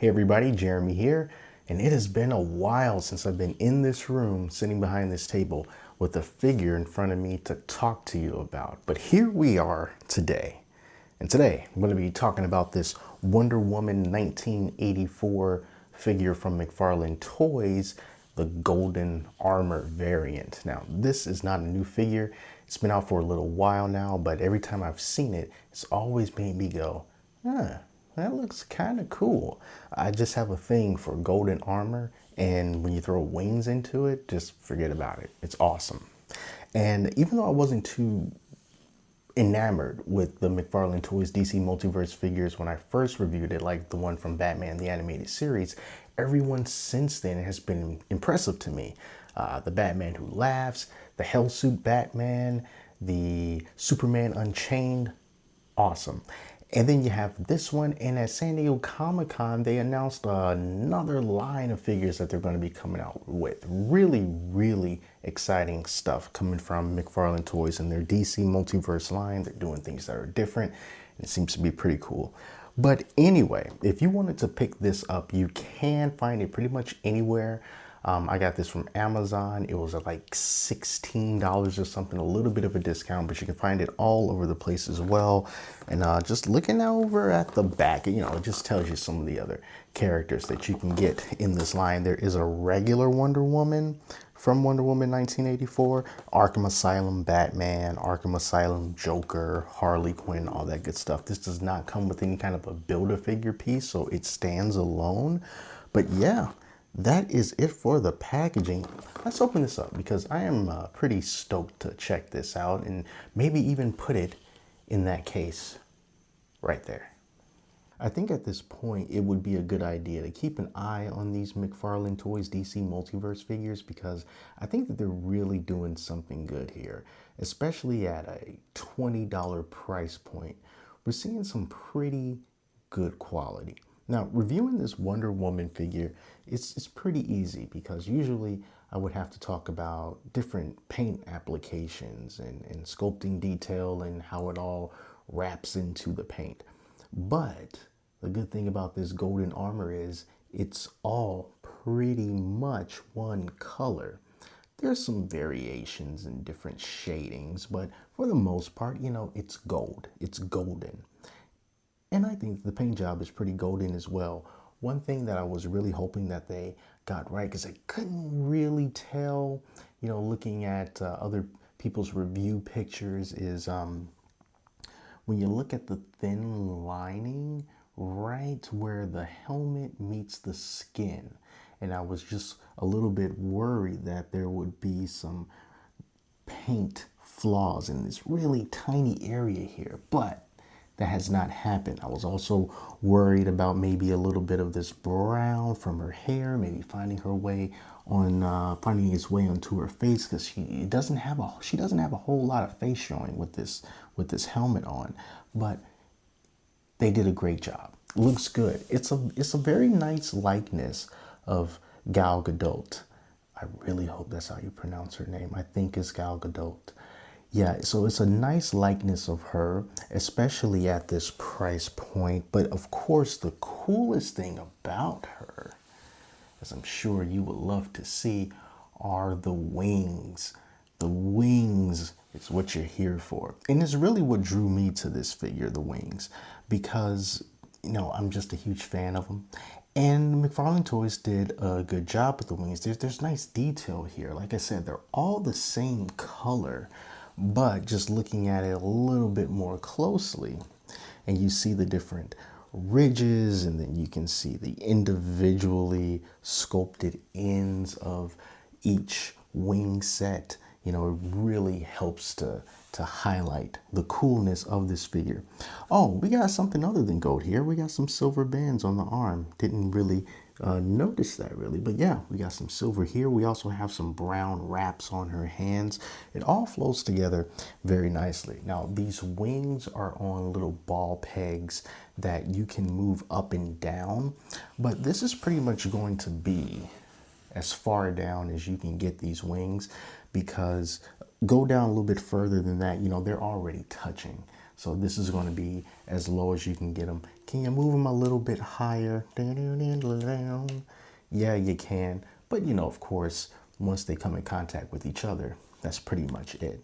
Hey everybody, Jeremy here, and it has been a while since I've been in this room sitting behind this table with a figure in front of me to talk to you about. But here we are today. And today I'm going to be talking about this Wonder Woman 1984 figure from McFarlane Toys, the golden armor variant. Now, this is not a new figure. It's been out for a little while now, but every time I've seen it, it's always made me go, that looks kind of cool. I just have a thing for golden armor, and when you throw wings into it, just forget about it. It's awesome. And even though I wasn't too enamored with the McFarlane Toys DC Multiverse figures when I first reviewed it, like the one from Batman the Animated Series, everyone since then has been impressive to me. The Batman Who Laughs, the Hellsuit Batman, the Superman Unchained, awesome. And then you have this one, and at San Diego Comic-Con, they announced another line of figures that they're going to be coming out with. Really, really exciting stuff coming from McFarlane Toys and their DC Multiverse line. They're doing things that are different, and it seems to be pretty cool. But anyway, if you wanted to pick this up, you can find it pretty much anywhere. I got this from Amazon. It was like $16 or something, a little bit of a discount, but you can find it all over the place as well. And just looking over at the back, it just tells you some of the other characters that you can get in this line. There is a regular Wonder Woman from Wonder Woman 1984, Arkham Asylum Batman, Arkham Asylum Joker, Harley Quinn, all that good stuff. This does not come with any kind of a Build-A-Figure piece, so it stands alone. But yeah, that is it for the packaging. Let's open this up because I am pretty stoked to check this out and maybe even put it in that case right there. I think at this point it would be a good idea to keep an eye on these McFarlane Toys DC Multiverse figures because I think that they're really doing something good here, especially at a $20 price point. We're seeing some pretty good quality. Now, reviewing this Wonder Woman figure, it's pretty easy because usually I would have to talk about different paint applications and sculpting detail and how it all wraps into the paint. But the good thing about this golden armor is it's all pretty much one color. There's some variations and different shadings, but for the most part, it's gold. It's golden. And I think the paint job is pretty golden as well. One thing that I was really hoping that they got right, because I couldn't really tell, looking at other people's review pictures, is when you look at the thin lining right where the helmet meets the skin. And I was just a little bit worried that there would be some paint flaws in this really tiny area here, but that has not happened. I was also worried about maybe a little bit of this brown from her hair, maybe finding its way onto her face, because she doesn't have a whole lot of face showing with this helmet on. But they did a great job. Looks good. It's a very nice likeness of Gal Gadot. I really hope that's how you pronounce her name. I think it's Gal Gadot. Yeah, so it's a nice likeness of her, especially at this price point. But of course, the coolest thing about her, as I'm sure you would love to see, are the wings. The wings is what you're here for. And it's really what drew me to this figure, the wings, because, I'm just a huge fan of them. And McFarlane Toys did a good job with the wings. There's nice detail here. Like I said, they're all the same color. But just looking at it a little bit more closely, and you see the different ridges, and then you can see the individually sculpted ends of each wing set. It really helps to highlight the coolness of this figure. Oh, we got something other than gold here. We got some silver bands on the arm. Didn't really notice that really, but yeah, we got some silver here. We also have some brown wraps on her hands. It all flows together very nicely. Now, these wings are on little ball pegs that you can move up and down, but this is pretty much going to be as far down as you can get these wings, because go down a little bit further than that, you know, they're already touching. So this is going to be as low as you can get them. Can you move them a little bit higher? Yeah, you can. But, you know, of course, once they come in contact with each other, that's pretty much it.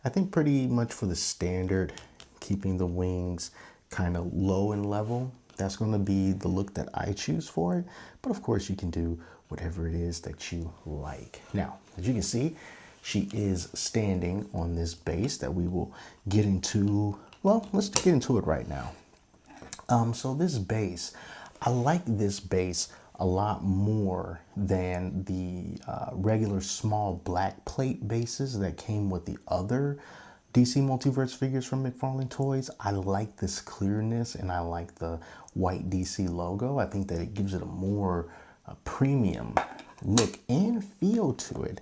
I think pretty much for the standard, keeping the wings kind of low and level, that's going to be the look that I choose for it. But of course, you can do whatever it is that you like. Now, as you can see, she is standing on this base that we will get into. Well, let's get into it right now. So this base, I like this base a lot more than the regular small black plate bases that came with the other DC Multiverse figures from McFarlane Toys. I like this clearness and I like the white DC logo. I think that it gives it a more premium look and feel to it.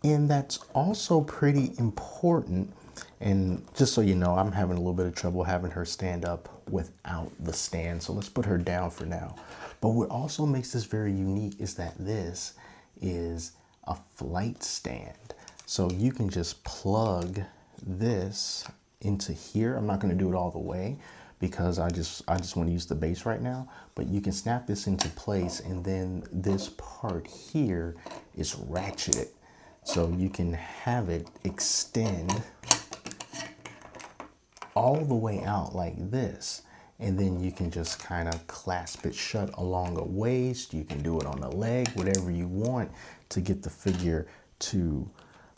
And that's also pretty important. And just so you know, I'm having a little bit of trouble having her stand up without the stand. So let's put her down for now. But what also makes this very unique is that this is a flight stand. So you can just plug this into here. I'm not going to do it all the way because I just want to use the base right now, but you can snap this into place, and then this part here is ratcheted. So you can have it extend all the way out like this. And then you can just kind of clasp it shut along the waist. You can do it on the leg, whatever you want to get the figure to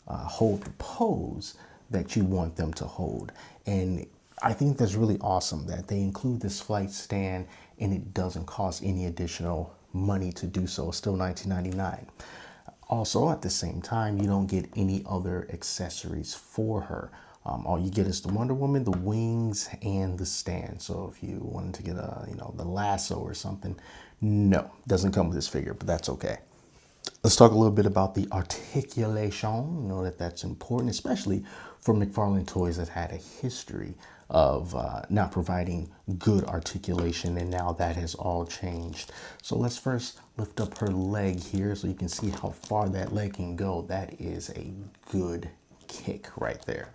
hold the pose that you want them to hold. And I think that's really awesome that they include this flight stand and it doesn't cost any additional money to do so. It's still $19.99. Also, at the same time, you don't get any other accessories for her. All you get is the Wonder Woman, the wings, and the stand. So if you wanted to get a, you know, the lasso or something, no, doesn't come with this figure, but that's okay. Let's talk a little bit about the articulation. You know that that's important, especially for McFarlane Toys that had a history of not providing good articulation, and now that has all changed. So let's first lift up her leg here so you can see how far that leg can go. That is a good kick right there.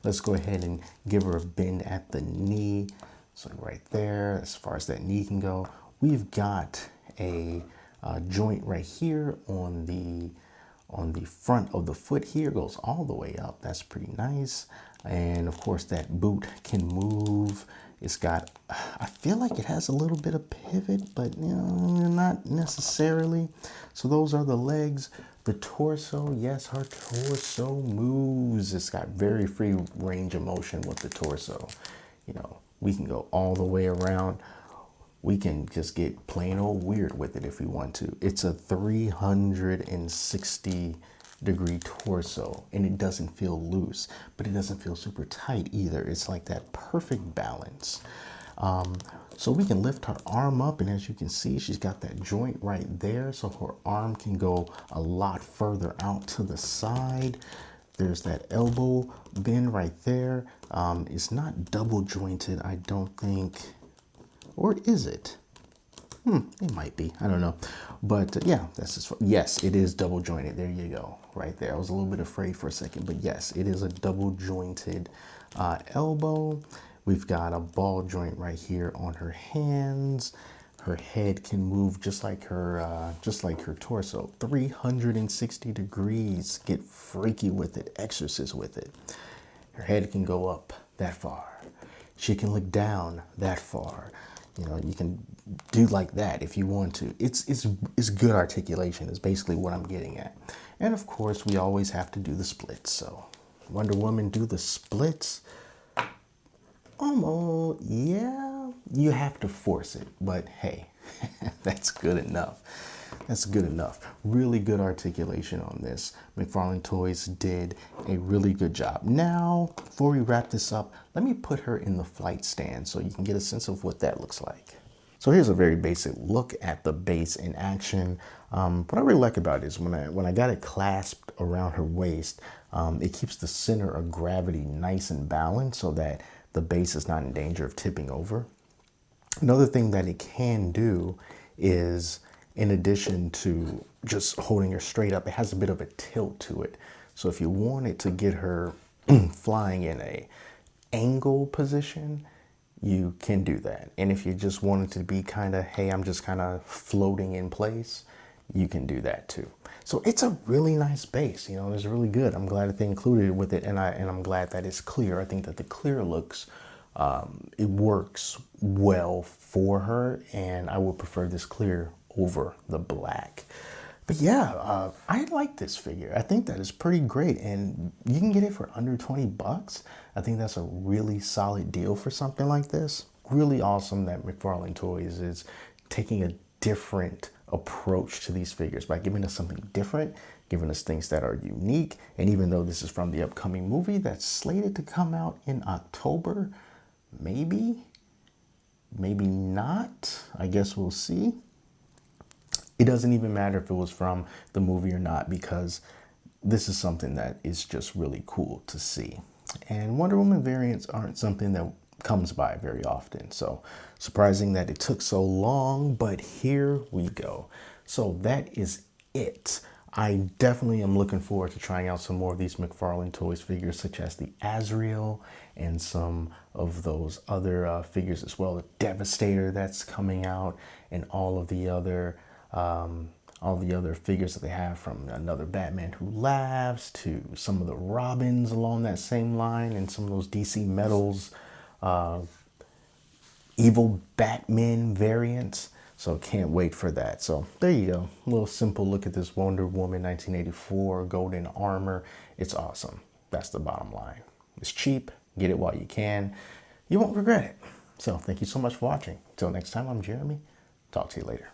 Let's go ahead and give her a bend at the knee. So right there, as far as that knee can go, we've got a joint right here on the front of the foot here, goes all the way up. That's pretty nice. And of course that boot can move. It's got, I feel like it has a little bit of pivot, but you know, not necessarily. So those are the legs. The torso, yes, her torso moves. It's got very free range of motion with the torso. You know, we can go all the way around. We can just get plain old weird with it if we want to. It's a 360-degree torso, and it doesn't feel loose, but it doesn't feel super tight either. It's like that perfect balance. So we can lift her arm up, and as you can see, she's got that joint right there, so her arm can go a lot further out to the side. There's that elbow bend right there. It's not double jointed, I don't think. Or is it? It might be. I don't know. But yeah, that's as far. Yes, it is double jointed. There you go. Right there. I was a little bit afraid for a second, but yes, it is a double jointed elbow. We've got a ball joint right here on her hands. Her head can move just like her torso. 360 degrees. Get freaky with it. Exorcist with it. Her head can go up that far. She can look down that far. You know, you can do like that if you want to. It's good articulation is basically what I'm getting at. And of course, we always have to do the splits. So Wonder Woman, do the splits. Almost, yeah, you have to force it, but hey, that's good enough. That's good enough. Really good articulation on this. McFarlane Toys did a really good job. Now, before we wrap this up, let me put her in the flight stand so you can get a sense of what that looks like. So here's a very basic look at the base in action. What I really like about it is when I got it clasped around her waist, it keeps the center of gravity nice and balanced so that the base is not in danger of tipping over. Another thing that it can do is, in addition to just holding her straight up, it has a bit of a tilt to it. So if you wanted to get her flying in a angle position, you can do that. And if you just wanted to be kind of, hey, I'm just kind of floating in place, you can do that too. So it's a really nice base, you know, it's really good. I'm glad that they included it with it, and I'm glad that it's clear. I think that the clear looks, it works well for her, and I would prefer this clear over the black. But yeah, I like this figure. I think that is pretty great, and you can get it for under 20 bucks. I think that's a really solid deal for something like this. Really awesome that McFarlane Toys is taking a different approach to these figures by giving us something different, giving us things that are unique. And even though this is from the upcoming movie that's slated to come out in October, maybe not, I guess we'll see. It doesn't even matter if it was from the movie or not, because this is something that is just really cool to see. And Wonder Woman variants aren't something that comes by very often. So surprising that it took so long, but here we go. So that is it. I definitely am looking forward to trying out some more of these McFarlane Toys figures, such as the Azrael and some of those other figures as well. The Devastator that's coming out, and all the other figures that they have, from Another Batman Who Laughs to some of the Robins along that same line, and some of those DC Metals evil Batman variants. So can't wait for that. So there you go. A little simple look at this Wonder Woman 1984 golden armor. It's awesome. That's the bottom line. It's cheap. Get it while you can. You won't regret it. So thank you so much for watching. Until next time, I'm Jeremy. Talk to you later.